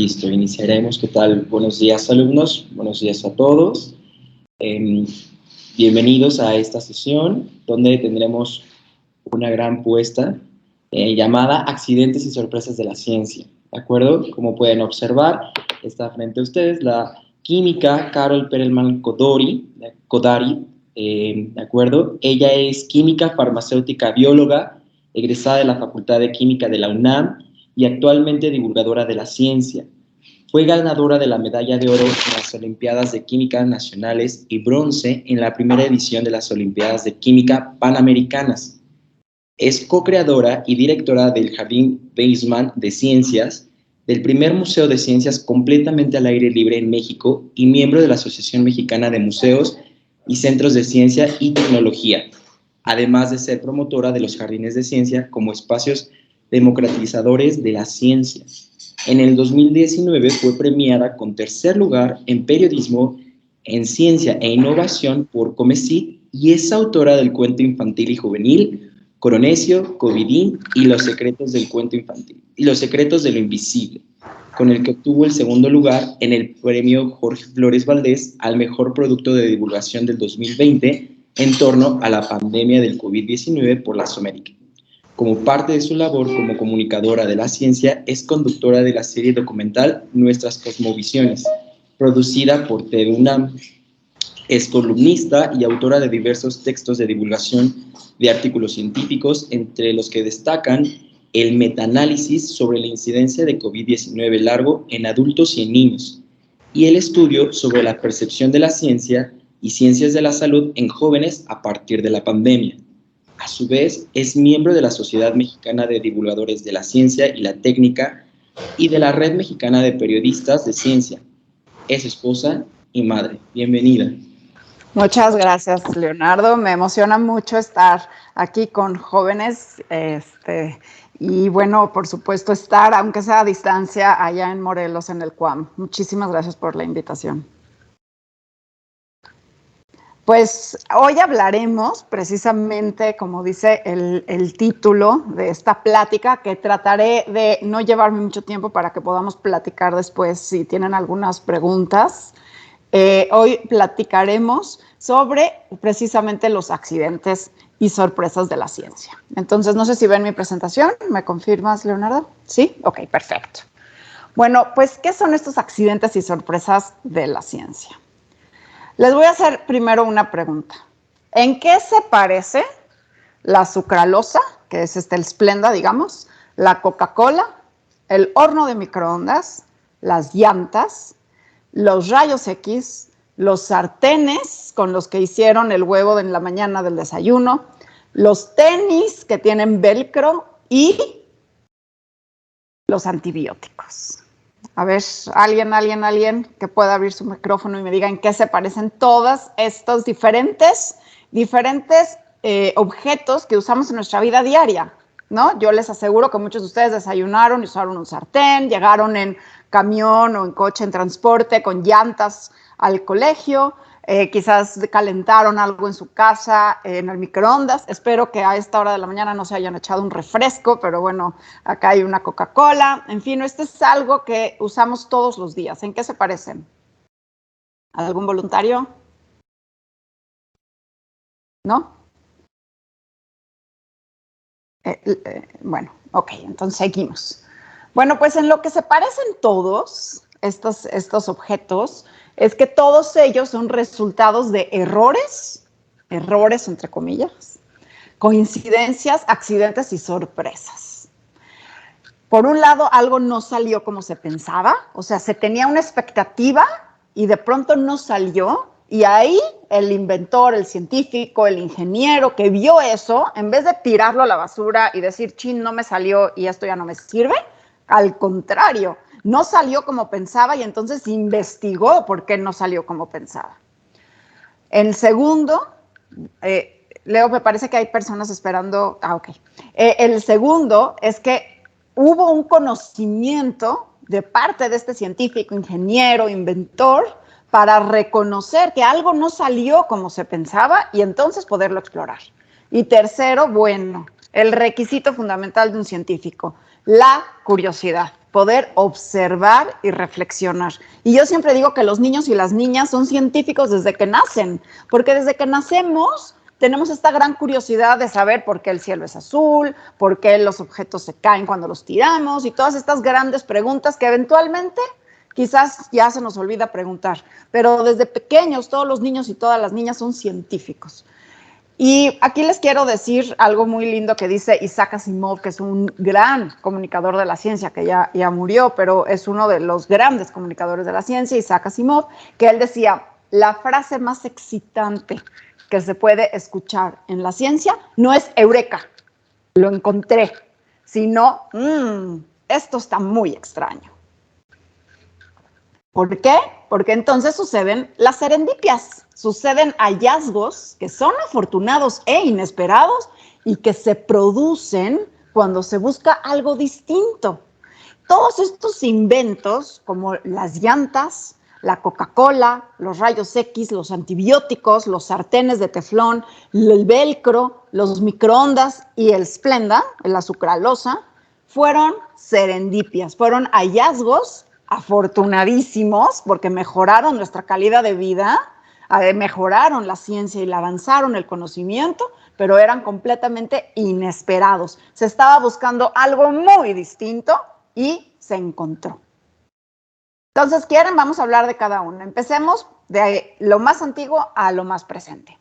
Listo, iniciaremos. ¿Qué tal? Buenos días, alumnos. Buenos días a todos. Bienvenidos a esta sesión donde tendremos una gran puesta llamada Accidentes y sorpresas de la ciencia. ¿De acuerdo? Como pueden observar, está frente a ustedes la química Carol Perelman Kodari. ¿De acuerdo? Ella es química farmacéutica bióloga, egresada de la Facultad de Química de la UNAM y actualmente divulgadora de la ciencia. Fue ganadora de la medalla de oro en las Olimpiadas de Química Nacionales y bronce en la primera edición de las Olimpiadas de Química Panamericanas. Es co-creadora y directora del Jardín Weizmann de Ciencias, del primer museo de ciencias completamente al aire libre en México y miembro de la Asociación Mexicana de Museos y Centros de Ciencia y Tecnología, además de ser promotora de los jardines de ciencia como espacios democratizadores de la ciencia. En el 2019 fue premiada con tercer lugar en periodismo en ciencia e innovación por Comecit y es autora del cuento infantil y juvenil Coronesio, Covidín y los secretos del cuento infantil y los secretos de lo invisible, con el que obtuvo el segundo lugar en el premio Jorge Flores Valdés al mejor producto de divulgación del 2020 en torno a la pandemia del COVID-19 por la América. Como parte de su labor como comunicadora de la ciencia, es conductora de la serie documental Nuestras Cosmovisiones, producida por TV UNAM. Es columnista y autora de diversos textos de divulgación de artículos científicos, entre los que destacan el metaanálisis sobre la incidencia de COVID-19 largo en adultos y en niños, y el estudio sobre la percepción de la ciencia y ciencias de la salud en jóvenes a partir de la pandemia. A su vez, es miembro de la Sociedad Mexicana de Divulgadores de la Ciencia y la Técnica y de la Red Mexicana de Periodistas de Ciencia. Es esposa y madre. Bienvenida. Muchas gracias, Leonardo. Me emociona mucho estar aquí con jóvenes y, bueno, por supuesto, estar, aunque sea a distancia, allá en Morelos, en el CUAM. Muchísimas gracias por la invitación. Pues hoy hablaremos precisamente, como dice el título de esta plática, que trataré de no llevarme mucho tiempo para que podamos platicar después si tienen algunas preguntas. Hoy platicaremos sobre precisamente los accidentes y sorpresas de la ciencia. Entonces, no sé si ven mi presentación. ¿Me confirmas, Leonardo? ¿Sí? Ok, perfecto. Bueno, pues, ¿qué son estos accidentes y sorpresas de la ciencia? Les voy a hacer primero una pregunta. ¿En qué se parece la sucralosa, que es el Splenda, digamos, la Coca-Cola, el horno de microondas, las llantas, los rayos X, los sartenes con los que hicieron el huevo en la mañana del desayuno, los tenis que tienen velcro y los antibióticos? A ver, alguien que pueda abrir su micrófono y me diga en qué se parecen todos estos diferentes objetos que usamos en nuestra vida diaria, ¿no? Yo les aseguro que muchos de ustedes desayunaron y usaron un sartén, llegaron en camión o en coche, en transporte, con llantas al colegio, quizás calentaron algo en su casa, en el microondas. Espero que a esta hora de la mañana no se hayan echado un refresco, pero bueno, acá hay una Coca-Cola. En fin, esto es algo que usamos todos los días. ¿En qué se parecen? ¿Algún voluntario? ¿No? Bueno, ok, entonces seguimos. Bueno, pues en lo que se parecen todos estos objetos es que todos ellos son resultados de errores entre comillas, coincidencias, accidentes y sorpresas. Por un lado, algo no salió como se pensaba, o sea, se tenía una expectativa y de pronto no salió, y ahí el inventor, el científico, el ingeniero que vio eso, en vez de tirarlo a la basura y decir, chin, no me salió y esto ya no me sirve, al contrario, no salió como pensaba y entonces investigó por qué no salió como pensaba. El segundo, Leo, me parece que hay personas esperando. Ok. El segundo es que hubo un conocimiento de parte de este científico, ingeniero, inventor, para reconocer que algo no salió como se pensaba y entonces poderlo explorar. Y tercero, bueno, el requisito fundamental de un científico, La curiosidad, poder observar y reflexionar. Y yo siempre digo que los niños y las niñas son científicos desde que nacen, porque desde que nacemos tenemos esta gran curiosidad de saber por qué el cielo es azul, por qué los objetos se caen cuando los tiramos y todas estas grandes preguntas que eventualmente quizás ya se nos olvida preguntar. Pero desde pequeños todos los niños y todas las niñas son científicos. Y aquí les quiero decir algo muy lindo que dice Isaac Asimov, que es un gran comunicador de la ciencia, que ya murió, pero es uno de los grandes comunicadores de la ciencia, Isaac Asimov, que él decía, la frase más excitante que se puede escuchar en la ciencia no es eureka, lo encontré, sino, esto está muy extraño. ¿Por qué? Porque entonces suceden las serendipias, suceden hallazgos que son afortunados e inesperados y que se producen cuando se busca algo distinto. Todos estos inventos, como las llantas, la Coca-Cola, los rayos X, los antibióticos, los sartenes de teflón, el velcro, los microondas y el Splenda, la sucralosa, fueron serendipias, fueron hallazgos afortunadísimos porque mejoraron nuestra calidad de vida, mejoraron la ciencia y la avanzaron el conocimiento, pero eran completamente inesperados. Se estaba buscando algo muy distinto y se encontró. Entonces, ¿quieren? Vamos a hablar de cada uno. Empecemos de lo más antiguo a lo más presente.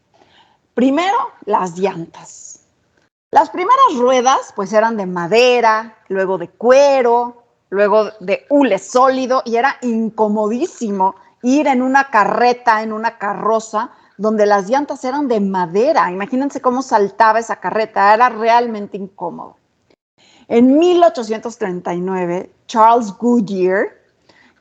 Primero, las llantas. Las primeras ruedas, pues, eran de madera, luego de cuero, luego de hule sólido, y era incomodísimo ir en una carreta, en una carroza, donde las llantas eran de madera. Imagínense cómo saltaba esa carreta, era realmente incómodo. En 1839, Charles Goodyear,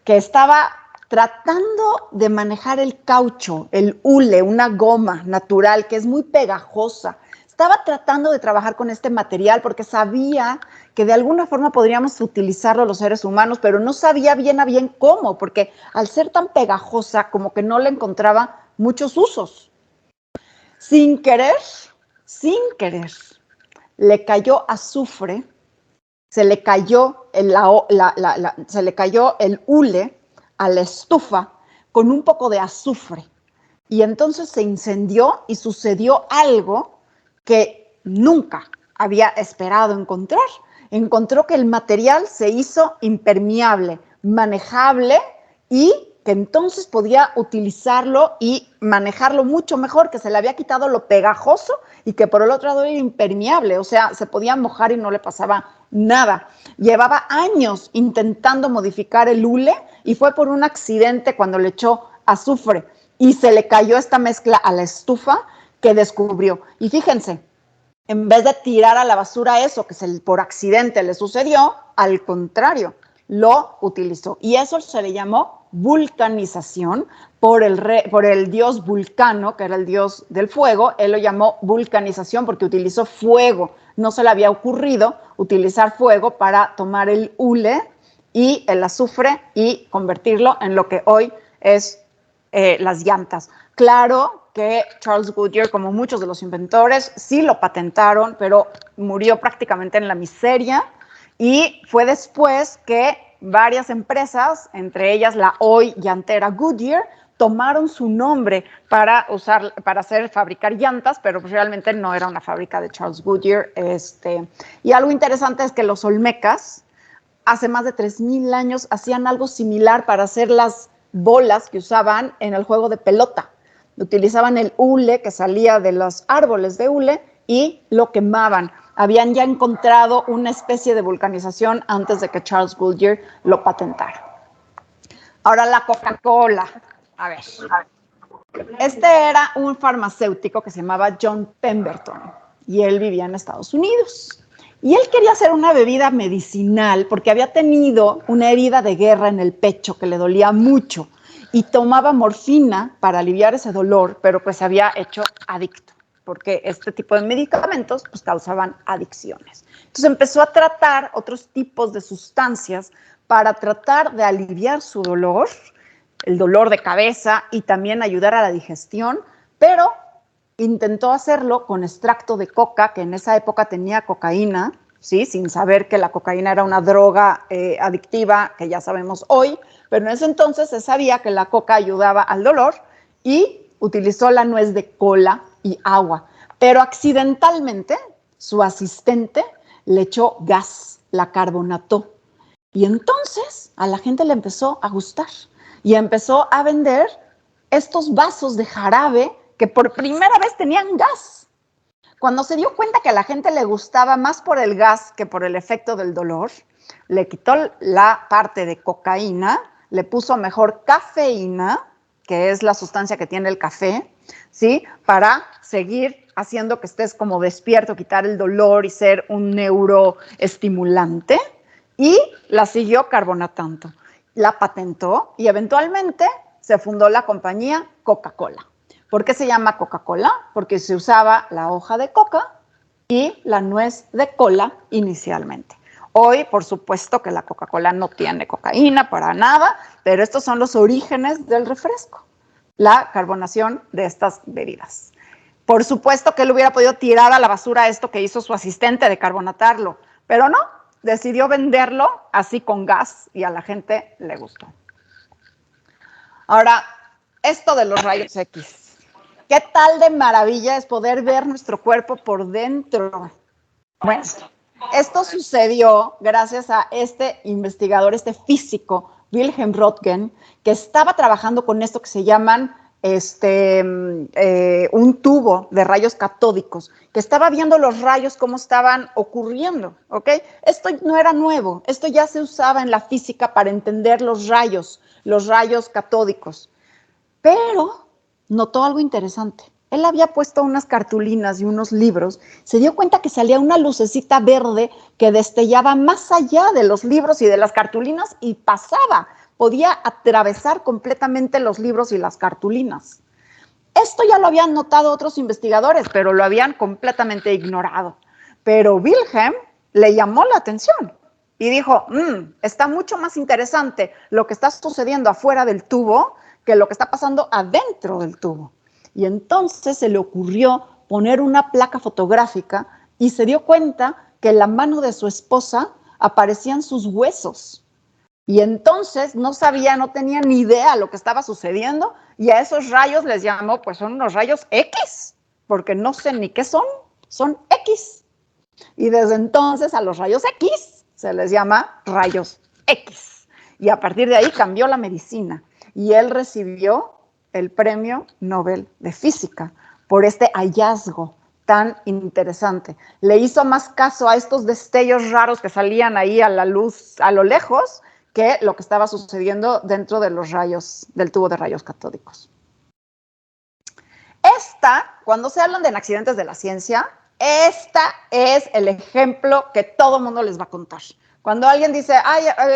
que estaba tratando de manejar el caucho, el hule, una goma natural que es muy pegajosa, estaba tratando de trabajar con este material porque sabía que de alguna forma podríamos utilizarlo los seres humanos, pero no sabía bien a bien cómo, porque al ser tan pegajosa como que no le encontraba muchos usos. Sin querer, le cayó azufre, se le cayó el hule a la estufa con un poco de azufre. Y entonces se incendió y sucedió algo que nunca había esperado encontrar. Encontró que el material se hizo impermeable, manejable y que entonces podía utilizarlo y manejarlo mucho mejor, que se le había quitado lo pegajoso y que por el otro lado era impermeable, o sea, se podía mojar y no le pasaba nada. Llevaba años intentando modificar el hule y fue por un accidente cuando le echó azufre y se le cayó esta mezcla a la estufa que descubrió. Y fíjense, en vez de tirar a la basura eso que por accidente le sucedió, al contrario, lo utilizó. Y eso se le llamó vulcanización por el dios Vulcano, que era el dios del fuego. Él lo llamó vulcanización porque utilizó fuego. No se le había ocurrido utilizar fuego para tomar el hule y el azufre y convertirlo en lo que hoy es las llantas. Claro que Charles Goodyear, como muchos de los inventores, sí lo patentaron, pero murió prácticamente en la miseria y fue después que varias empresas, entre ellas la hoy llantera Goodyear, tomaron su nombre para fabricar llantas, pero realmente no era una fábrica de Charles Goodyear. Y algo interesante es que los olmecas, hace más de 3,000 años, hacían algo similar para hacer las bolas que usaban en el juego de pelota. Utilizaban el hule que salía de los árboles de hule y lo quemaban. Habían ya encontrado una especie de vulcanización antes de que Charles Goodyear lo patentara. Ahora la Coca-Cola. A ver. Este era un farmacéutico que se llamaba John Pemberton y él vivía en Estados Unidos. Y él quería hacer una bebida medicinal porque había tenido una herida de guerra en el pecho que le dolía mucho y tomaba morfina para aliviar ese dolor, pero pues se había hecho adicto porque este tipo de medicamentos pues causaban adicciones. Entonces empezó a tratar otros tipos de sustancias para tratar de aliviar su dolor, el dolor de cabeza y también ayudar a la digestión, pero intentó hacerlo con extracto de coca, que en esa época tenía cocaína, ¿sí? Sin saber que la cocaína era una droga adictiva, que ya sabemos hoy, pero en ese entonces se sabía que la coca ayudaba al dolor y utilizó la nuez de cola y agua. Pero accidentalmente, su asistente le echó gas, la carbonató. Y entonces a la gente le empezó a gustar y empezó a vender estos vasos de jarabe que por primera vez tenían gas. Cuando se dio cuenta que a la gente le gustaba más por el gas que por el efecto del dolor, le quitó la parte de cocaína, le puso mejor cafeína, que es la sustancia que tiene el café, ¿sí? Para seguir haciendo que estés como despierto, quitar el dolor y ser un neuroestimulante, y la siguió carbonatando. La patentó y eventualmente se fundó la compañía Coca-Cola. ¿Por qué se llama Coca-Cola? Porque se usaba la hoja de coca y la nuez de cola inicialmente. Hoy, por supuesto que la Coca-Cola no tiene cocaína para nada, pero estos son los orígenes del refresco, la carbonación de estas bebidas. Por supuesto que él hubiera podido tirar a la basura esto que hizo su asistente de carbonatarlo, pero no, decidió venderlo así con gas y a la gente le gustó. Ahora, esto de los rayos X. ¿Qué tal de maravilla es poder ver nuestro cuerpo por dentro? Bueno, esto sucedió gracias a este investigador, este físico, Wilhelm Röntgen, que estaba trabajando con esto que se llaman un tubo de rayos catódicos, que estaba viendo los rayos cómo estaban ocurriendo, ¿ok? Esto no era nuevo, esto ya se usaba en la física para entender los rayos catódicos, pero notó algo interesante. Él había puesto unas cartulinas y unos libros, se dio cuenta que salía una lucecita verde que destellaba más allá de los libros y de las cartulinas y pasaba, podía atravesar completamente los libros y las cartulinas. Esto ya lo habían notado otros investigadores, pero lo habían completamente ignorado. Pero Wilhelm le llamó la atención y dijo, está mucho más interesante lo que está sucediendo afuera del tubo que lo que está pasando adentro del tubo. Y entonces se le ocurrió poner una placa fotográfica y se dio cuenta que en la mano de su esposa aparecían sus huesos. Y entonces no sabía, no tenía ni idea lo que estaba sucediendo y a esos rayos les llamó, pues son unos rayos X, porque no sé ni qué son X. Y desde entonces a los rayos X se les llama rayos X. Y a partir de ahí cambió la medicina y él recibió el Premio Nobel de Física por este hallazgo tan interesante. Le hizo más caso a estos destellos raros que salían ahí a la luz, a lo lejos, que lo que estaba sucediendo dentro de los rayos, del tubo de rayos catódicos. Cuando se hablan de accidentes de la ciencia, esta es el ejemplo que todo el mundo les va a contar. Cuando alguien dice,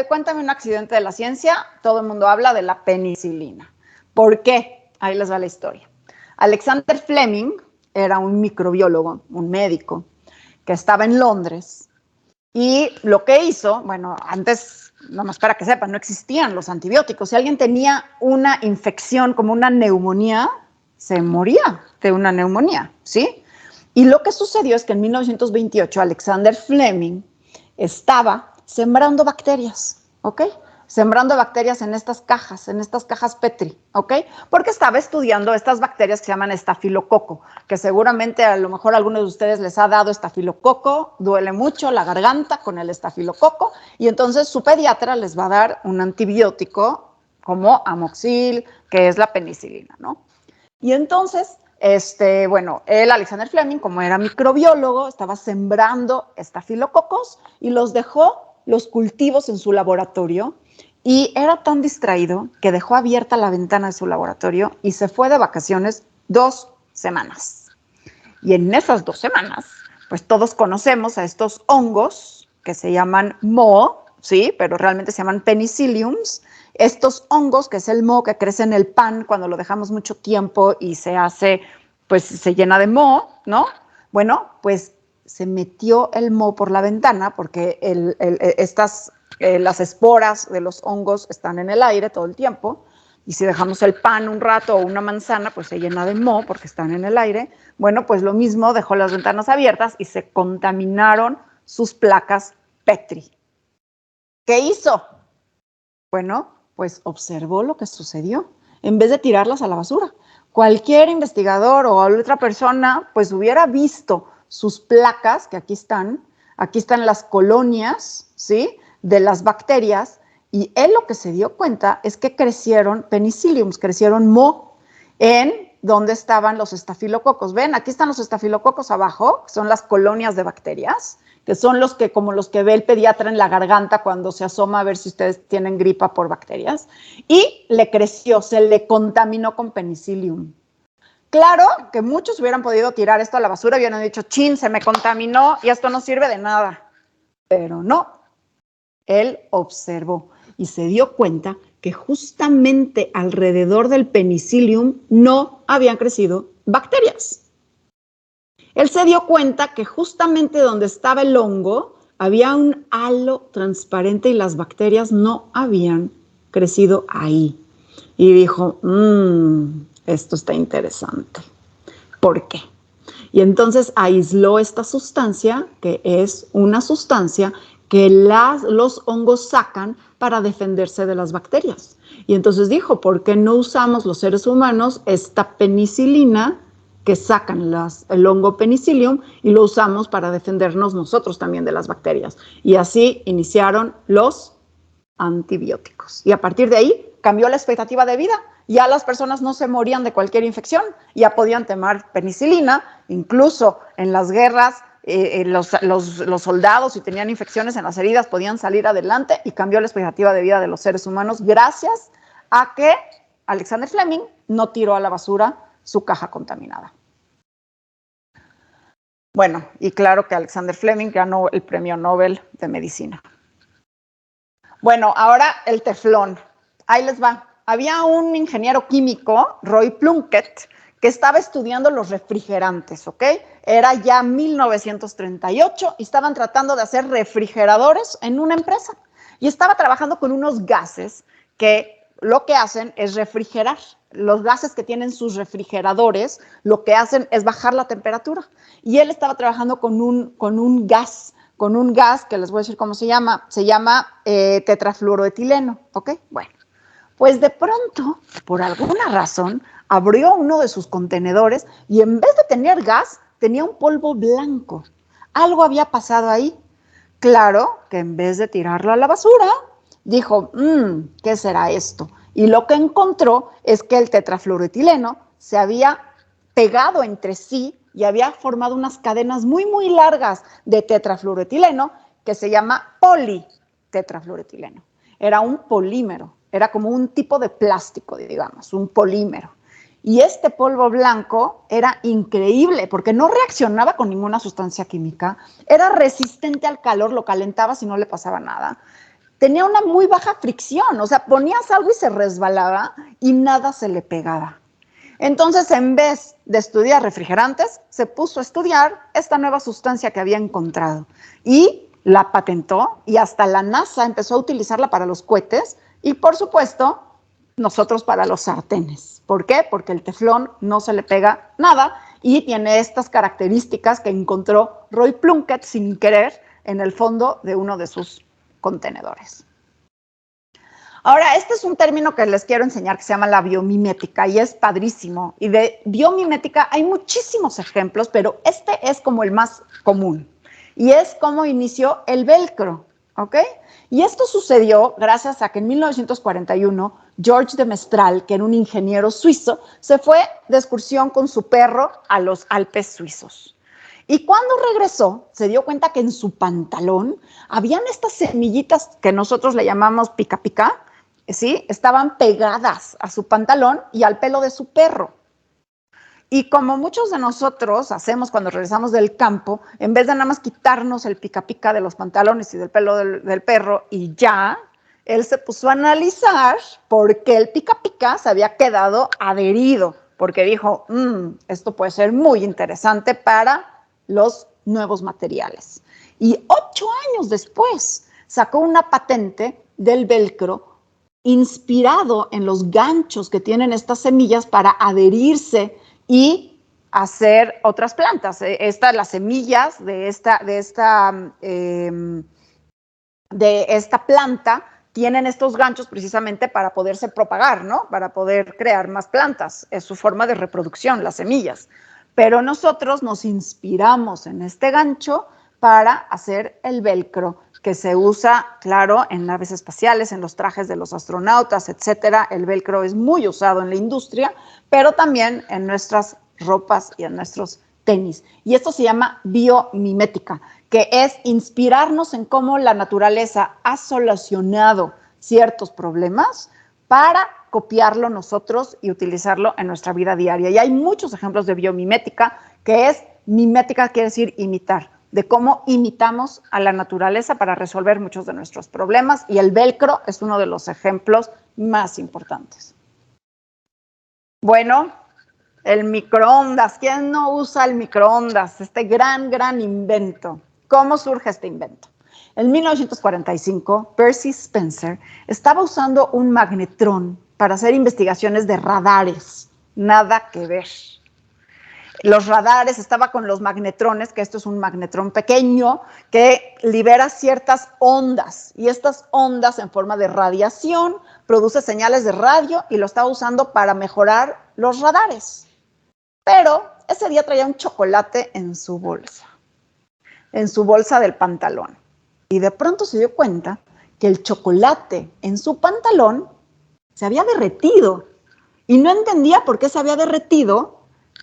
cuéntame un accidente de la ciencia, todo el mundo habla de la penicilina. ¿Por qué? Ahí les va la historia. Alexander Fleming era un microbiólogo, un médico, que estaba en Londres. Y lo que hizo, bueno, antes, nomás para que sepan, no existían los antibióticos. Si alguien tenía una infección como una neumonía, se moría de una neumonía, ¿sí? Y lo que sucedió es que en 1928 Alexander Fleming estaba sembrando bacterias, ¿ok? Sembrando bacterias en estas cajas Petri, ¿ok? Porque estaba estudiando estas bacterias que se llaman estafilococo, que seguramente a lo mejor a algunos de ustedes les ha dado estafilococo, duele mucho la garganta con el estafilococo, y entonces su pediatra les va a dar un antibiótico como amoxil, que es la penicilina, ¿no? Y entonces, él, Alexander Fleming, como era microbiólogo, estaba sembrando estafilococos y los dejó los cultivos en su laboratorio y era tan distraído que dejó abierta la ventana de su laboratorio y se fue de vacaciones 2 semanas. Y en esas 2 semanas, pues todos conocemos a estos hongos que se llaman moho, ¿sí? Pero realmente se llaman penicilliums. Estos hongos, que es el moho que crece en el pan cuando lo dejamos mucho tiempo y se hace, pues se llena de moho, ¿no? Bueno, pues se metió el moho por la ventana porque las esporas de los hongos están en el aire todo el tiempo y si dejamos el pan un rato o una manzana, pues se llena de moho porque están en el aire. Bueno, pues lo mismo, dejó las ventanas abiertas y se contaminaron sus placas Petri. ¿Qué hizo? Bueno, pues observó lo que sucedió, en vez de tirarlas a la basura. Cualquier investigador o otra persona, pues hubiera visto sus placas, que aquí están las colonias, ¿sí?, de las bacterias, y él lo que se dio cuenta es que crecieron penicilliums, crecieron moho, en donde estaban los estafilococos. ¿Ven? Aquí están los estafilococos abajo, son las colonias de bacterias, que son como los que ve el pediatra en la garganta cuando se asoma a ver si ustedes tienen gripa por bacterias, y le creció, se le contaminó con penicillium. Claro que muchos hubieran podido tirar esto a la basura, hubieran dicho, chin, se me contaminó y esto no sirve de nada. Pero no, él observó y se dio cuenta que justamente alrededor del penicillium no habían crecido bacterias. Él se dio cuenta que justamente donde estaba el hongo había un halo transparente y las bacterias no habían crecido ahí. Y dijo, esto está interesante. ¿Por qué? Y entonces aisló esta sustancia, que es una sustancia que los hongos sacan para defenderse de las bacterias. Y entonces dijo, ¿por qué no usamos los seres humanos esta penicilina que sacan el hongo penicillium y lo usamos para defendernos nosotros también de las bacterias? Y así iniciaron los antibióticos. Y a partir de ahí cambió la expectativa de vida. Ya las personas no se morían de cualquier infección, ya podían tomar penicilina, incluso en las guerras, los soldados, si tenían infecciones en las heridas, podían salir adelante, y cambió la expectativa de vida de los seres humanos gracias a que Alexander Fleming no tiró a la basura su caja contaminada. Bueno, y claro que Alexander Fleming ganó el Premio Nobel de Medicina. Bueno, ahora el teflón. Ahí les va. Había un ingeniero químico, Roy Plunkett, que estaba estudiando los refrigerantes, ¿ok? Era ya 1938 y estaban tratando de hacer refrigeradores en una empresa. Y estaba trabajando con unos gases que lo que hacen es refrigerar. Los gases que tienen sus refrigeradores lo que hacen es bajar la temperatura. Y él estaba trabajando con un gas que les voy a decir cómo se llama tetrafluoroetileno, ¿ok? Bueno, pues de pronto, por alguna razón, abrió uno de sus contenedores y en vez de tener gas, tenía un polvo blanco. Algo había pasado ahí. Claro que en vez de tirarlo a la basura, dijo, ¿qué será esto? Y lo que encontró es que el tetrafluoroetileno se había pegado entre sí y había formado unas cadenas muy, muy largas de tetrafluoroetileno que se llama politetrafluoroetileno. Era un polímero, era como un tipo de plástico, digamos, un polímero. Y este polvo blanco era increíble porque no reaccionaba con ninguna sustancia química, era resistente al calor, lo calentabas y no le pasaba nada. Tenía una muy baja fricción, o sea, ponías algo y se resbalaba y nada se le pegaba. Entonces, en vez de estudiar refrigerantes, se puso a estudiar esta nueva sustancia que había encontrado y la patentó, y hasta la NASA empezó a utilizarla para los cohetes y, por supuesto, nosotros para los sartenes. ¿Por qué? Porque el teflón no se le pega nada y tiene estas características que encontró Roy Plunkett sin querer en el fondo de uno de sus contenedores. Ahora, este es un término que les quiero enseñar que se llama la biomimética y es padrísimo. Y de biomimética hay muchísimos ejemplos, pero este es como el más común. Y es como inició el velcro, ¿ok? Y esto sucedió gracias a que en 1941 George de Mestral, que era un ingeniero suizo, se fue de excursión con su perro a los Alpes suizos. Y cuando regresó, se dio cuenta que en su pantalón habían estas semillitas que nosotros le llamamos pica pica, ¿sí? Estaban pegadas a su pantalón y al pelo de su perro. Y como muchos de nosotros hacemos cuando regresamos del campo, en vez de nada más quitarnos el pica pica de los pantalones y del pelo del perro y ya, él se puso a analizar por qué el pica pica se había quedado adherido, porque dijo, esto puede ser muy interesante para los nuevos materiales. Y 8 años después sacó una patente del velcro inspirado en los ganchos que tienen estas semillas para adherirse y hacer otras plantas. Las semillas de esta planta tienen estos ganchos precisamente para poderse propagar, ¿no? Para poder crear más plantas. Es su forma de reproducción, las semillas. Pero nosotros nos inspiramos en este gancho para hacer el velcro, que se usa, claro, en naves espaciales, en los trajes de los astronautas, etcétera. El velcro es muy usado en la industria, pero también en nuestras ropas y en nuestros tenis. Y esto se llama biomimética, que es inspirarnos en cómo la naturaleza ha solucionado ciertos problemas para copiarlo nosotros y utilizarlo en nuestra vida diaria. Y hay muchos ejemplos de biomimética, que es, mimética quiere decir imitar, de cómo imitamos a la naturaleza para resolver muchos de nuestros problemas, y el velcro es uno de los ejemplos más importantes. Bueno, el microondas. ¿Quién no usa el microondas? Este gran invento. ¿Cómo surge este invento? En 1945, Percy Spencer estaba usando un magnetrón para hacer investigaciones de radares. Nada que ver. Los radares, estaba con los magnetrones, que esto es un magnetrón pequeño que libera ciertas ondas, y estas ondas en forma de radiación produce señales de radio, y lo estaba usando para mejorar los radares. Pero ese día traía un chocolate en su bolsa del pantalón, y de pronto se dio cuenta que el chocolate en su pantalón se había derretido, y no entendía por qué se había derretido,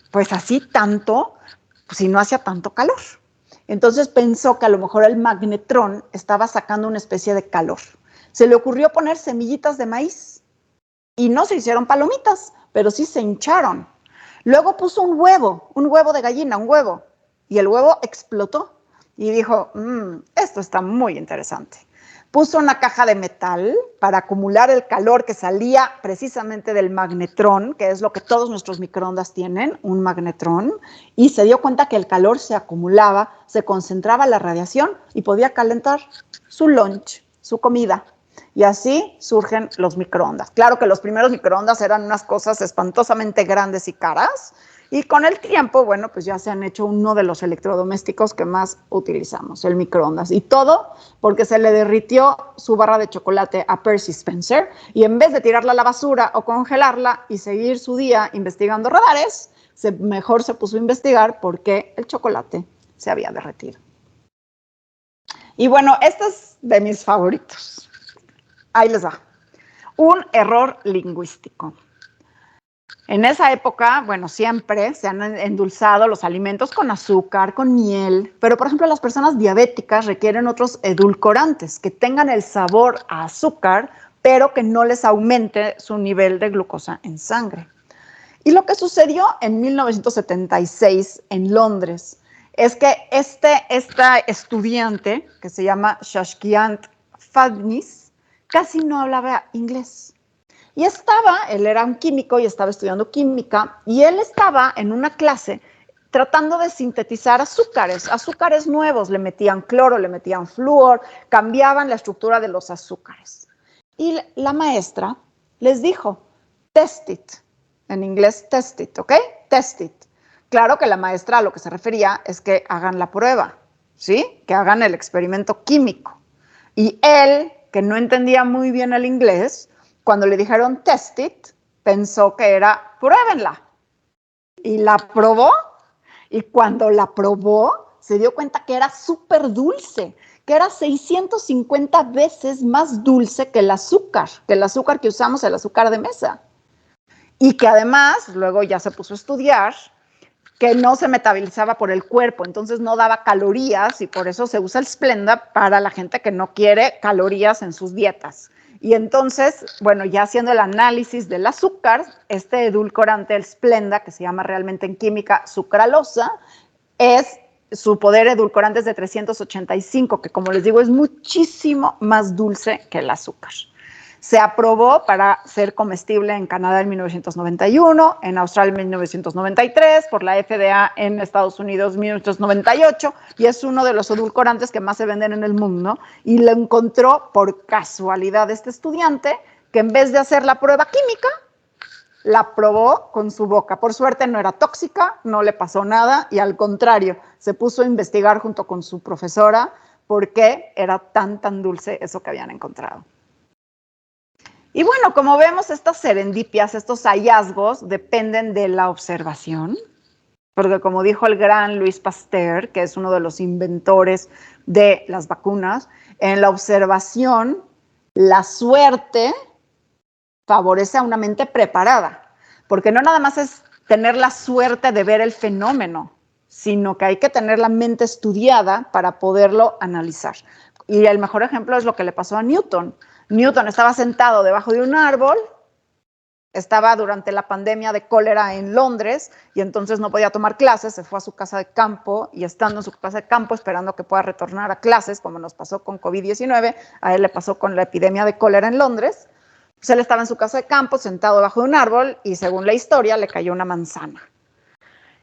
pues así tanto, si no hacía tanto calor. Entonces pensó que a lo mejor el magnetrón estaba sacando una especie de calor. Se le ocurrió poner semillitas de maíz, y no se hicieron palomitas, pero sí se hincharon. Luego puso un huevo de gallina, y el huevo explotó, y dijo, esto está muy interesante. Puso una caja de metal para acumular el calor que salía precisamente del magnetrón, que es lo que todos nuestros microondas tienen, un magnetrón, y se dio cuenta que el calor se acumulaba, se concentraba la radiación y podía calentar su lunch, su comida. Y así surgen los microondas. Claro que los primeros microondas eran unas cosas espantosamente grandes y caras, y con el tiempo, bueno, pues ya se han hecho uno de los electrodomésticos que más utilizamos, el microondas. Y todo porque se le derritió su barra de chocolate a Percy Spencer, y en vez de tirarla a la basura o congelarla y seguir su día investigando radares, mejor se puso a investigar por qué el chocolate se había derretido. Y bueno, este es de mis favoritos. Ahí les va. Un error lingüístico. En esa época, bueno, siempre se han endulzado los alimentos con azúcar, con miel, pero por ejemplo las personas diabéticas requieren otros edulcorantes que tengan el sabor a azúcar, pero que no les aumente su nivel de glucosa en sangre. Y lo que sucedió en 1976 en Londres es que esta estudiante, que se llama Shashkiant Fadnis, casi no hablaba inglés. Y él era un químico y estaba estudiando química, y él estaba en una clase tratando de sintetizar azúcares nuevos, le metían cloro, le metían flúor, cambiaban la estructura de los azúcares. Y la maestra les dijo, test it, en inglés test it, ¿ok? Test it. Claro que la maestra a lo que se refería es que hagan la prueba, ¿sí? Que hagan el experimento químico. Y él, que no entendía muy bien el inglés, cuando le dijeron test it, pensó que era pruébenla. Y la probó, y cuando la probó, se dio cuenta que era súper dulce, que era 650 veces más dulce que el azúcar que usamos, el azúcar de mesa. Y que además, luego ya se puso a estudiar, que no se metabolizaba por el cuerpo, entonces no daba calorías, y por eso se usa el Splenda para la gente que no quiere calorías en sus dietas. Y entonces, bueno, ya haciendo el análisis del azúcar, este edulcorante, el Splenda, que se llama realmente en química sucralosa, su poder edulcorante es de 385, que como les digo es muchísimo más dulce que el azúcar. Se aprobó para ser comestible en Canadá en 1991, en Australia en 1993, por la FDA en Estados Unidos en 1998, y es uno de los edulcorantes que más se venden en el mundo. Y lo encontró por casualidad este estudiante, que en vez de hacer la prueba química, la probó con su boca. Por suerte no era tóxica, no le pasó nada y al contrario, se puso a investigar junto con su profesora por qué era tan dulce eso que habían encontrado. Y bueno, como vemos, estas serendipias, estos hallazgos dependen de la observación, porque como dijo el gran Louis Pasteur, que es uno de los inventores de las vacunas, en la observación, la suerte favorece a una mente preparada, porque no nada más es tener la suerte de ver el fenómeno, sino que hay que tener la mente estudiada para poderlo analizar. Y el mejor ejemplo es lo que le pasó a Newton. Newton estaba sentado debajo de un árbol, estaba durante la pandemia de cólera en Londres y entonces no podía tomar clases, se fue a su casa de campo y estando en su casa de campo esperando que pueda retornar a clases, como nos pasó con COVID-19, a él le pasó con la epidemia de cólera en Londres. Pues él estaba en su casa de campo sentado debajo de un árbol y según la historia le cayó una manzana.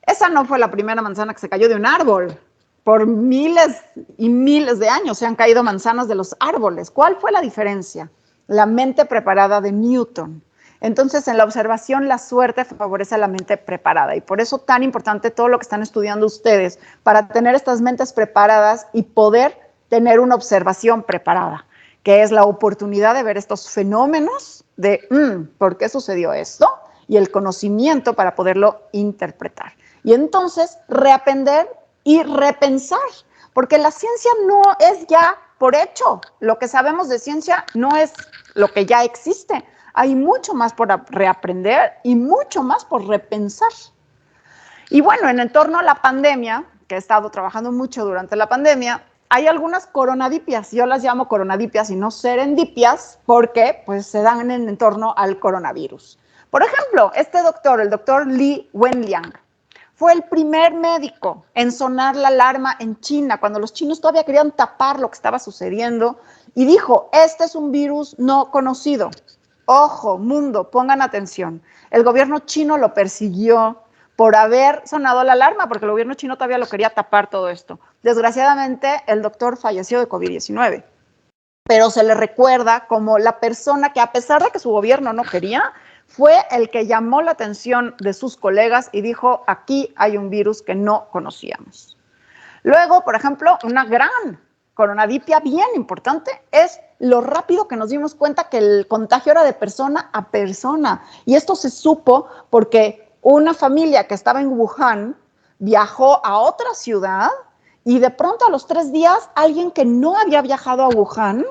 Esa no fue la primera manzana que se cayó de un árbol. Por miles y miles de años se han caído manzanas de los árboles. ¿Cuál fue la diferencia? La mente preparada de Newton. Entonces, en la observación, la suerte favorece a la mente preparada. Y por eso tan importante todo lo que están estudiando ustedes, para tener estas mentes preparadas y poder tener una observación preparada, que es la oportunidad de ver estos fenómenos de ¿por qué sucedió esto? Y el conocimiento para poderlo interpretar. Y entonces, reaprender y repensar, porque la ciencia no es ya por hecho. Lo que sabemos de ciencia no es lo que ya existe. Hay mucho más por reaprender y mucho más por repensar. Y bueno, en torno a la pandemia, que he estado trabajando mucho durante la pandemia, hay algunas coronadipias. Yo las llamo coronadipias y no serendipias porque pues, se dan en torno al coronavirus. Por ejemplo, este doctor, el doctor Li Wenliang, fue el primer médico en sonar la alarma en China, cuando los chinos todavía querían tapar lo que estaba sucediendo, y dijo, este es un virus no conocido. Ojo, mundo, pongan atención. El gobierno chino lo persiguió por haber sonado la alarma, porque el gobierno chino todavía lo quería tapar todo esto. Desgraciadamente, el doctor falleció de COVID-19, pero se le recuerda como la persona que, a pesar de que su gobierno no quería, fue el que llamó la atención de sus colegas y dijo, aquí hay un virus que no conocíamos. Luego, por ejemplo, una gran coronadipia bien importante es lo rápido que nos dimos cuenta que el contagio era de persona a persona. Y esto se supo porque una familia que estaba en Wuhan viajó a otra ciudad y de pronto a los 3 días alguien que no había viajado a Wuhan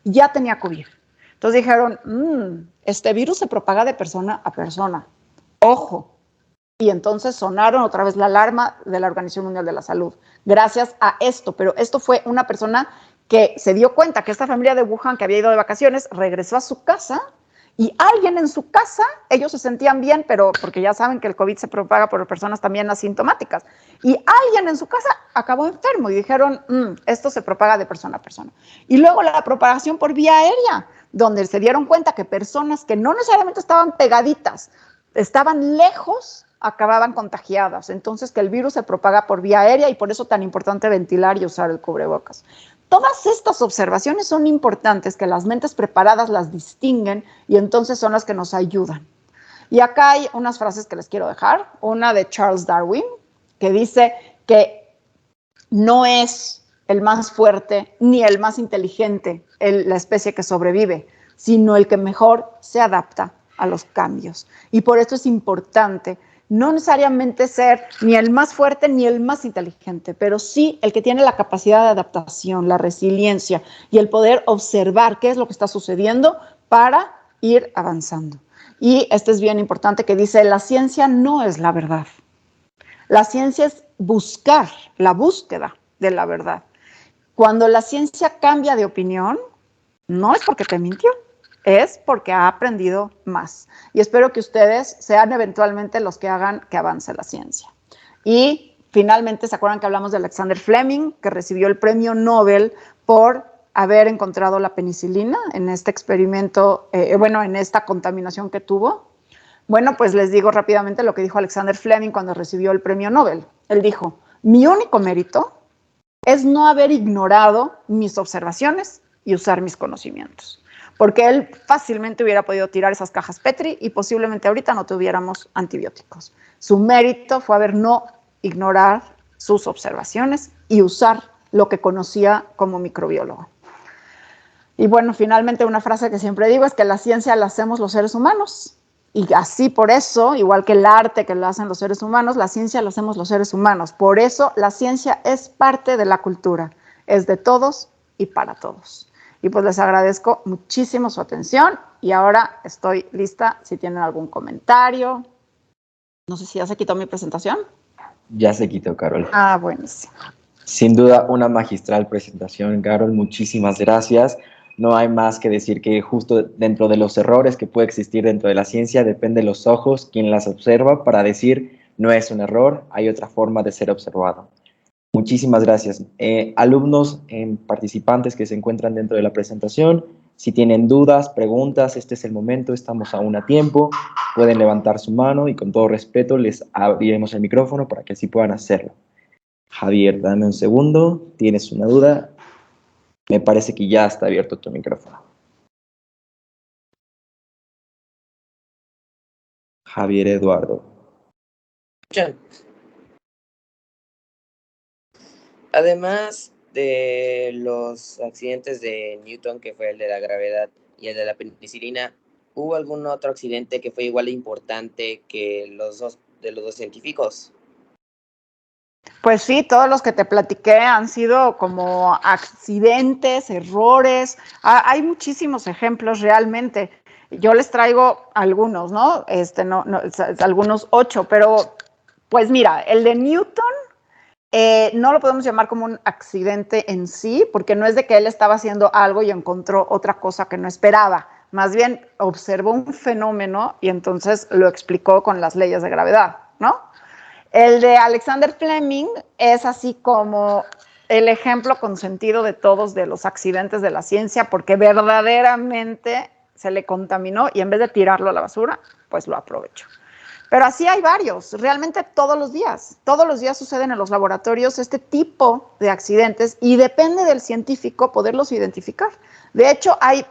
ya tenía COVID. Entonces dijeron, este virus se propaga de persona a persona. Ojo. Y entonces sonaron otra vez la alarma de la Organización Mundial de la Salud. Gracias a esto, pero esto fue una persona que se dio cuenta que esta familia de Wuhan que había ido de vacaciones regresó a su casa y alguien en su casa, ellos se sentían bien, pero porque ya saben que el COVID se propaga por personas también asintomáticas, y alguien en su casa acabó enfermo y dijeron, esto se propaga de persona a persona. Y luego la propagación por vía aérea, donde se dieron cuenta que personas que no necesariamente estaban pegaditas, estaban lejos, acababan contagiadas. Entonces, que el virus se propaga por vía aérea y por eso tan importante ventilar y usar el cubrebocas. Todas estas observaciones son importantes, que las mentes preparadas las distinguen y entonces son las que nos ayudan. Y acá hay unas frases que les quiero dejar. Una de Charles Darwin, que dice que no es el más fuerte ni el más inteligente la especie que sobrevive, sino el que mejor se adapta a los cambios. Y por eso es importante no necesariamente ser ni el más fuerte ni el más inteligente, pero sí el que tiene la capacidad de adaptación, la resiliencia y el poder observar qué es lo que está sucediendo para ir avanzando. Y este es bien importante, que dice, la ciencia no es la verdad. La ciencia es buscar, la búsqueda de la verdad. Cuando la ciencia cambia de opinión, no es porque te mintió, es porque ha aprendido más. Y espero que ustedes sean eventualmente los que hagan que avance la ciencia. Y finalmente, ¿se acuerdan que hablamos de Alexander Fleming, que recibió el premio Nobel por haber encontrado la penicilina en este experimento, en esta contaminación que tuvo? Bueno, pues les digo rápidamente lo que dijo Alexander Fleming cuando recibió el premio Nobel. Él dijo, mi único mérito es no haber ignorado mis observaciones y usar mis conocimientos. porque él fácilmente hubiera podido tirar esas cajas Petri y posiblemente ahorita no tuviéramos antibióticos. Su mérito fue haber no ignorar sus observaciones y usar lo que conocía como microbiólogo. Y bueno, finalmente una frase que siempre digo es que la ciencia la hacemos los seres humanos. Y así por eso, igual que el arte que lo hacen los seres humanos, la ciencia la hacemos los seres humanos. Por eso la ciencia es parte de la cultura, es de todos y para todos. Y pues les agradezco muchísimo su atención y ahora estoy lista si tienen algún comentario. No sé si ya se quitó mi presentación. Ya se quitó, Carol. Ah, buenísimo. Sin duda, una magistral presentación, Carol. Muchísimas gracias. No hay más que decir que justo dentro de los errores que puede existir dentro de la ciencia, depende de los ojos, quien las observa, para decir no es un error, hay otra forma de ser observado. Muchísimas gracias. Alumnos, participantes que se encuentran dentro de la presentación, si tienen dudas, preguntas, este es el momento, estamos aún a tiempo, pueden levantar su mano y con todo respeto les abriremos el micrófono para que así puedan hacerlo. Javier, dame un segundo, ¿tienes una duda? Me parece que ya está abierto tu micrófono. Javier Eduardo. Además de los accidentes de Newton, que fue el de la gravedad y el de la penicilina, ¿hubo algún otro accidente que fue igual de importante que los dos científicos? Pues sí, todos los que te platiqué han sido como accidentes, errores. Hay muchísimos ejemplos realmente. Yo les traigo algunos, ¿no? Algunos 8, pero pues mira, el de Newton no lo podemos llamar como un accidente en sí, porque no es de que él estaba haciendo algo y encontró otra cosa que no esperaba. Más bien observó un fenómeno y entonces lo explicó con las leyes de gravedad, ¿no? El de Alexander Fleming es así como el ejemplo consentido de todos de los accidentes de la ciencia, porque verdaderamente se le contaminó y en vez de tirarlo a la basura, pues lo aprovechó. Pero así hay varios, realmente todos los días suceden en los laboratorios este tipo de accidentes y depende del científico poderlos identificar. De hecho, hay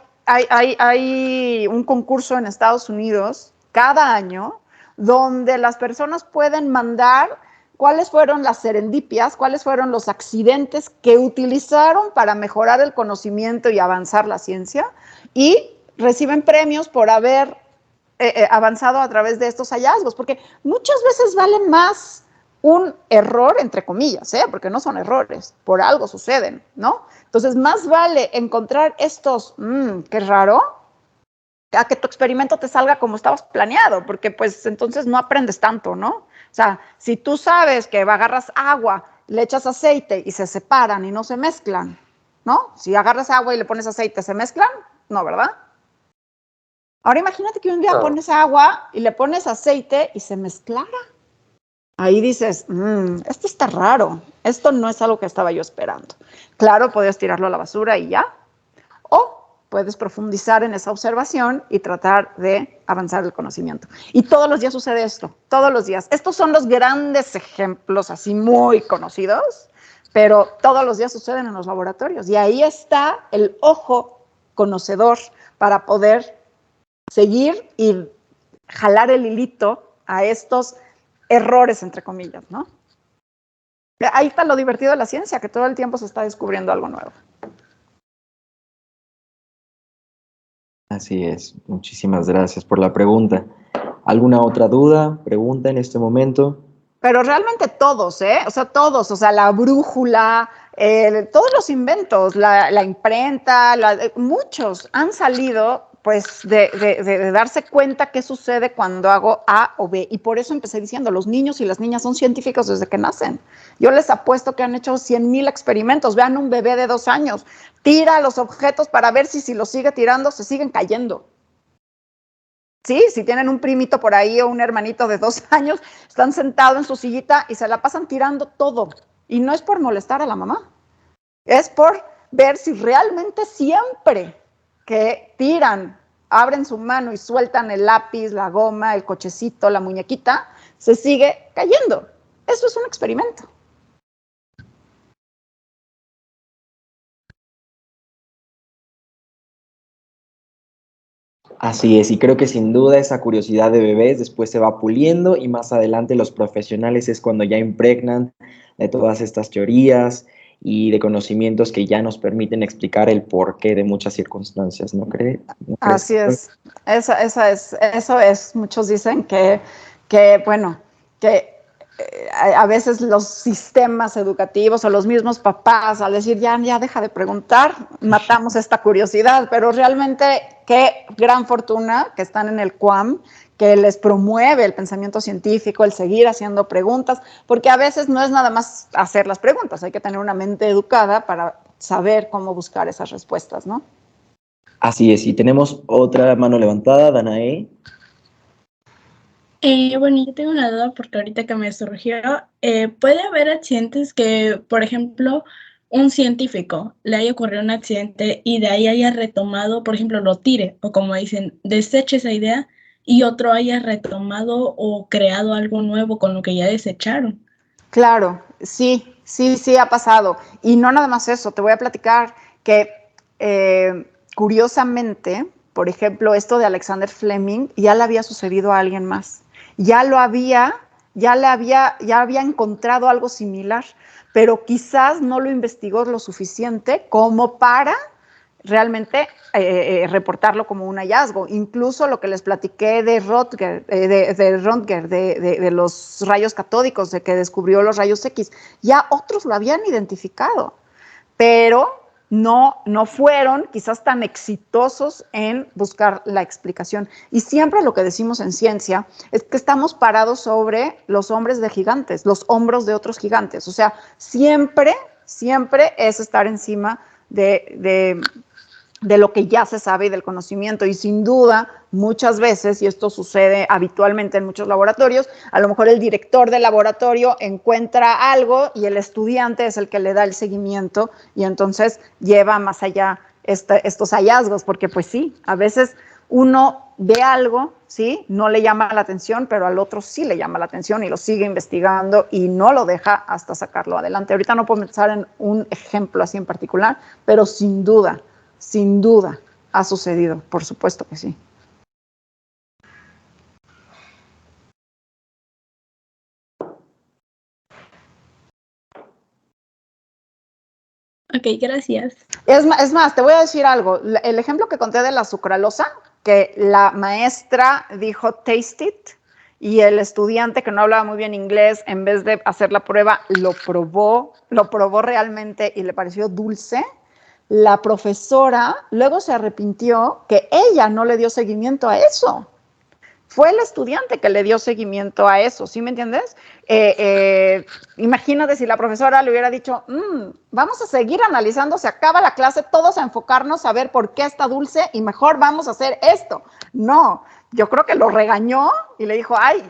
un concurso en Estados Unidos cada año donde las personas pueden mandar cuáles fueron las serendipias, cuáles fueron los accidentes que utilizaron para mejorar el conocimiento y avanzar la ciencia, y reciben premios por haber avanzado a través de estos hallazgos, porque muchas veces vale más un error, entre comillas, porque no son errores, por algo suceden, ¿no? Entonces, más vale encontrar estos, qué raro, a que tu experimento te salga como estabas planeado, porque pues entonces no aprendes tanto, ¿no? O sea, si tú sabes que agarras agua, le echas aceite y se separan y no se mezclan, ¿no? Si agarras agua y le pones aceite, ¿se mezclan? No, ¿verdad? Ahora imagínate que un día pones agua y le pones aceite y se mezclara. Ahí dices, esto está raro, esto no es algo que estaba yo esperando. Claro, puedes tirarlo a la basura y ya, o puedes profundizar en esa observación y tratar de avanzar el conocimiento. Y todos los días sucede esto, todos los días. Estos son los grandes ejemplos así muy conocidos, pero todos los días suceden en los laboratorios. Y ahí está el ojo conocedor para poder seguir y jalar el hilito a estos errores, entre comillas, ¿no? Ahí está lo divertido de la ciencia, que todo el tiempo se está descubriendo algo nuevo. Así es. Muchísimas gracias por la pregunta. ¿Alguna otra duda, pregunta en este momento? Pero realmente todos, o sea, todos, o sea, la brújula, todos los inventos, la imprenta, muchos han salido pues de darse cuenta qué sucede cuando hago A o B. Y por eso empecé diciendo, los niños y las niñas son científicos desde que nacen. Yo les apuesto que han hecho 100,000 experimentos. Vean un bebé de 2 años, tira los objetos para ver si los sigue tirando, se siguen cayendo. Sí, si tienen un primito por ahí o un hermanito de 2 años, están sentados en su sillita y se la pasan tirando todo. Y no es por molestar a la mamá, es por ver si realmente siempre que tiran, abren su mano y sueltan el lápiz, la goma, el cochecito, la muñequita, se sigue cayendo. Eso es un experimento. Así es, y creo que sin duda esa curiosidad de bebés después se va puliendo y más adelante los profesionales es cuando ya impregnan de todas estas teorías y de conocimientos que ya nos permiten explicar el porqué de muchas circunstancias, ¿No crees? Así es, eso es, muchos dicen bueno, que a veces los sistemas educativos o los mismos papás al decir ya deja de preguntar, matamos esta curiosidad, pero realmente qué gran fortuna que están en el QUAM, que les promueve el pensamiento científico, el seguir haciendo preguntas, porque a veces no es nada más hacer las preguntas, hay que tener una mente educada para saber cómo buscar esas respuestas, ¿no? Así es, y tenemos otra mano levantada, Danae. Bueno, yo tengo una duda porque ahorita que me surgió, puede haber accidentes que, por ejemplo, un científico le haya ocurrido un accidente y de ahí haya retomado, por ejemplo, lo tire, o como dicen, deseche esa idea y otro haya retomado o creado algo nuevo con lo que ya desecharon. Claro, sí ha pasado. Y no nada más eso, te voy a platicar que curiosamente, por ejemplo, esto de Alexander Fleming ya le había sucedido a alguien más. Ya había encontrado algo similar, pero quizás no lo investigó lo suficiente como para realmente reportarlo como un hallazgo. Incluso lo que les platiqué de Röntgen, de los rayos catódicos, de que descubrió los rayos X, ya otros lo habían identificado, pero no fueron quizás tan exitosos en buscar la explicación. Y siempre lo que decimos en ciencia es que estamos parados sobre los hombros de gigantes, los hombros de otros gigantes. O sea, siempre es estar encima de lo que ya se sabe y del conocimiento. Y sin duda, muchas veces, y esto sucede habitualmente en muchos laboratorios, a lo mejor el director del laboratorio encuentra algo y el estudiante es el que le da el seguimiento y entonces lleva más allá estos hallazgos, porque pues sí, a veces uno ve algo, ¿sí? No le llama la atención, pero al otro sí le llama la atención y lo sigue investigando y no lo deja hasta sacarlo adelante. Ahorita no puedo pensar en un ejemplo así en particular, pero sin duda ha sucedido, por supuesto que sí. Ok, gracias. Es más, te voy a decir algo. El ejemplo que conté de la sucralosa, que la maestra dijo taste it, y el estudiante que no hablaba muy bien inglés, en vez de hacer la prueba, lo probó realmente y le pareció dulce. La profesora luego se arrepintió que ella no le dio seguimiento a eso. Fue el estudiante que le dio seguimiento a eso, ¿sí me entiendes? Imagínate si la profesora le hubiera dicho, vamos a seguir analizando, se acaba la clase, todos a enfocarnos a ver por qué está dulce y mejor vamos a hacer esto. No, yo creo que lo regañó y le dijo, ay,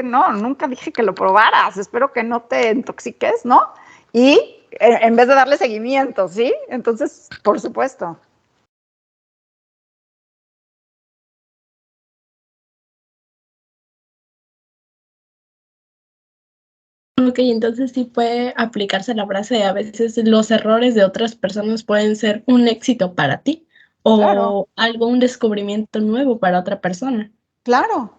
no, nunca dije que lo probaras, espero que no te intoxiques, ¿no? Y en vez de darle seguimiento, ¿sí? Entonces, por supuesto. Ok, entonces sí puede aplicarse la frase de a veces los errores de otras personas pueden ser un éxito para ti o claro, un descubrimiento nuevo para otra persona. Claro,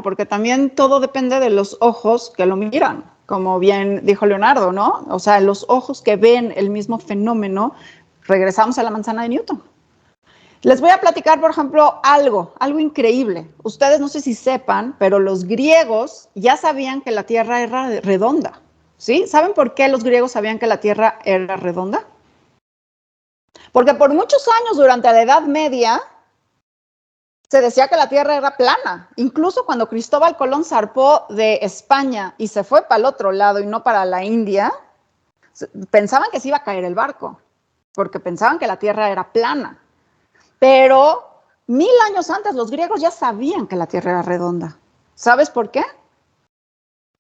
porque también todo depende de los ojos que lo miran, como bien dijo Leonardo, ¿no? O sea, los ojos que ven el mismo fenómeno, regresamos a la manzana de Newton. Les voy a platicar, por ejemplo, algo increíble. Ustedes no sé si sepan, pero los griegos ya sabían que la Tierra era redonda, ¿sí? ¿Saben por qué los griegos sabían que la Tierra era redonda? Porque por muchos años durante la Edad Media se decía que la Tierra era plana. Incluso cuando Cristóbal Colón zarpó de España y se fue para el otro lado y no para la India, pensaban que se iba a caer el barco, porque pensaban que la Tierra era plana. Pero 1000 años antes los griegos ya sabían que la Tierra era redonda. ¿Sabes por qué?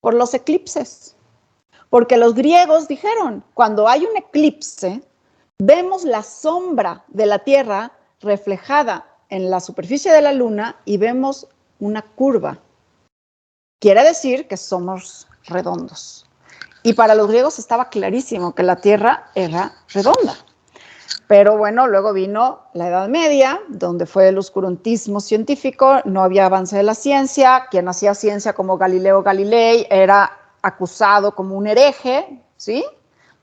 Por los eclipses. Porque los griegos dijeron, cuando hay un eclipse, vemos la sombra de la Tierra reflejada en la superficie de la Luna y vemos una curva. Quiere decir que somos redondos. Y para los griegos estaba clarísimo que la Tierra era redonda. Pero bueno, luego vino la Edad Media, donde fue el oscurantismo científico, no había avance de la ciencia, quien hacía ciencia como Galileo Galilei era acusado como un hereje, ¿sí?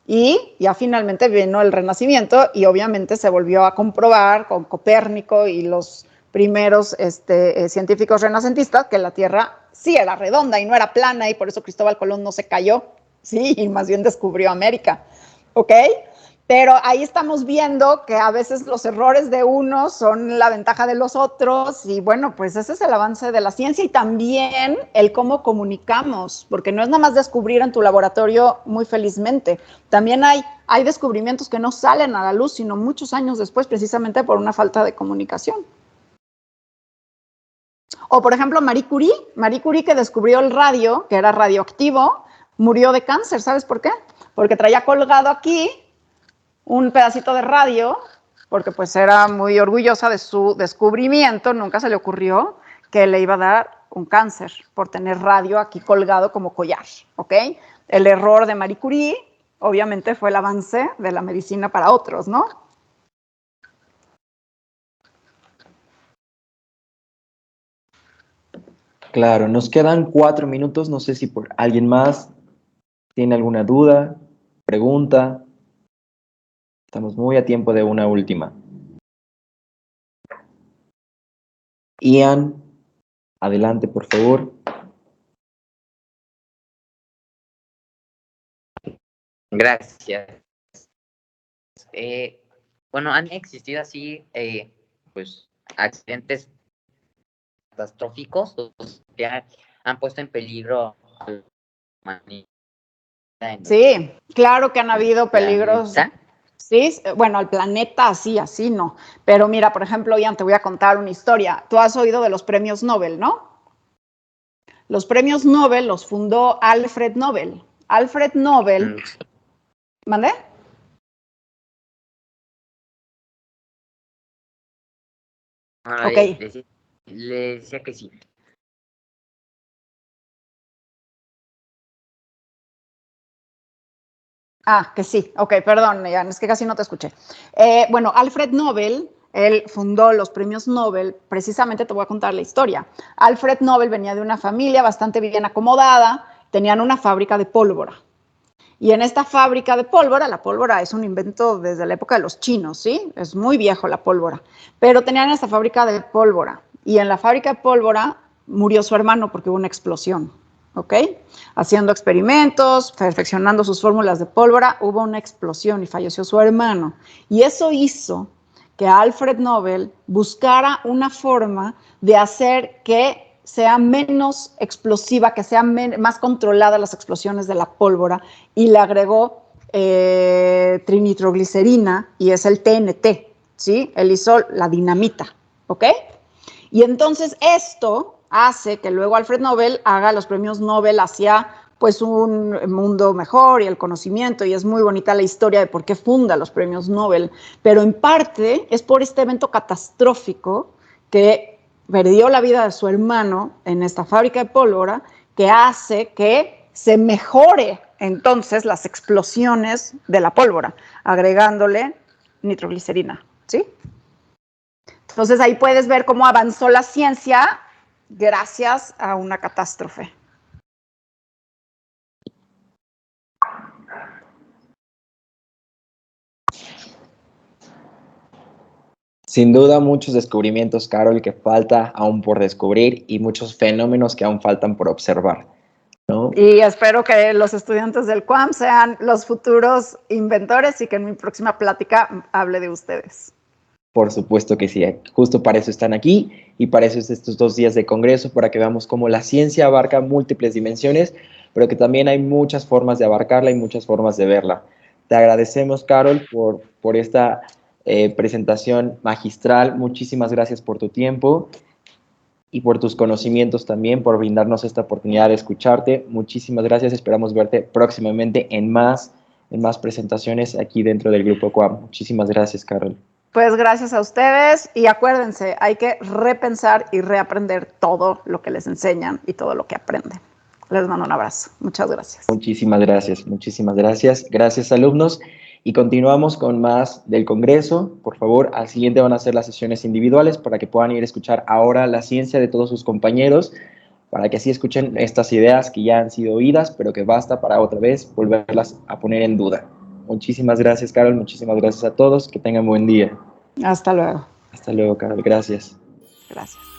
Y ya finalmente vino el Renacimiento y obviamente se volvió a comprobar con Copérnico y los primeros científicos renacentistas que la Tierra sí era redonda y no era plana y por eso Cristóbal Colón no se cayó, ¿sí? Y más bien descubrió América, ¿ok? Pero ahí estamos viendo que a veces los errores de unos son la ventaja de los otros y bueno, pues ese es el avance de la ciencia y también el cómo comunicamos, porque no es nada más descubrir en tu laboratorio muy felizmente, también hay descubrimientos que no salen a la luz, sino muchos años después, precisamente por una falta de comunicación. O por ejemplo, Marie Curie que descubrió el radio, que era radioactivo, murió de cáncer, ¿sabes por qué? Porque traía colgado aquí un pedacito de radio, porque pues era muy orgullosa de su descubrimiento, nunca se le ocurrió que le iba a dar un cáncer por tener radio aquí colgado como collar, ¿ok? El error de Marie Curie, obviamente, fue el avance de la medicina para otros, ¿no? Claro, nos quedan 4 minutos, no sé si por alguien más tiene alguna duda, pregunta. Estamos muy a tiempo de una última. Ian, adelante, por favor. Gracias. Bueno, han existido así, pues, accidentes catastróficos que han puesto en peligro a la humanidad. Sí, claro que han habido peligros. ¿Planeta? Sí, bueno, al planeta así no. Pero mira, por ejemplo, Ian, te voy a contar una historia. Tú has oído de los premios Nobel, ¿no? Los premios Nobel los fundó Alfred Nobel. Alfred Nobel, ¿mandé? Ok. Le decía que sí. Ah, que sí. Ok, perdón, Ian, es que casi no te escuché. Bueno, Alfred Nobel, él fundó los premios Nobel, precisamente te voy a contar la historia. Alfred Nobel venía de una familia bastante bien acomodada, tenían una fábrica de pólvora. Y en esta fábrica de pólvora, la pólvora es un invento desde la época de los chinos, ¿sí? Es muy viejo la pólvora. Pero tenían esta fábrica de pólvora. Y en la fábrica de pólvora murió su hermano porque hubo una explosión, ¿ok? Haciendo experimentos, perfeccionando sus fórmulas de pólvora, hubo una explosión y falleció su hermano. Y eso hizo que Alfred Nobel buscara una forma de hacer que sea menos explosiva, que sean más controladas las explosiones de la pólvora, y le agregó trinitroglicerina, y es el TNT, ¿sí? Él hizo la dinamita, ¿ok? Y entonces esto hace que luego Alfred Nobel haga los premios Nobel hacia pues un mundo mejor y el conocimiento, y es muy bonita la historia de por qué funda los premios Nobel, pero en parte es por este evento catastrófico que perdió la vida de su hermano en esta fábrica de pólvora, que hace que se mejore entonces las explosiones de la pólvora, agregándole nitroglicerina, ¿sí? Entonces ahí puedes ver cómo avanzó la ciencia gracias a una catástrofe. Sin duda, muchos descubrimientos, Carol, que falta aún por descubrir y muchos fenómenos que aún faltan por observar, ¿no? Y espero que los estudiantes del QAM sean los futuros inventores y que en mi próxima plática hable de ustedes. Por supuesto que sí, justo para eso están aquí y para eso es estos 2 días de congreso, para que veamos cómo la ciencia abarca múltiples dimensiones, pero que también hay muchas formas de abarcarla y muchas formas de verla. Te agradecemos, Carol, por esta presentación magistral. Muchísimas gracias por tu tiempo y por tus conocimientos también, por brindarnos esta oportunidad de escucharte. Muchísimas gracias, esperamos verte próximamente en más presentaciones aquí dentro del Grupo QAM. Muchísimas gracias, Carol. Pues gracias a ustedes y acuérdense, hay que repensar y reaprender todo lo que les enseñan y todo lo que aprenden. Les mando un abrazo. Muchas gracias. Muchísimas gracias, muchísimas gracias. Gracias, alumnos. Y continuamos con más del Congreso. Por favor, al siguiente van a ser las sesiones individuales para que puedan ir a escuchar ahora la ciencia de todos sus compañeros, para que así escuchen estas ideas que ya han sido oídas, pero que basta para otra vez volverlas a poner en duda. Muchísimas gracias, Carol. Muchísimas gracias a todos. Que tengan buen día. Hasta luego. Hasta luego, Carol. Gracias. Gracias.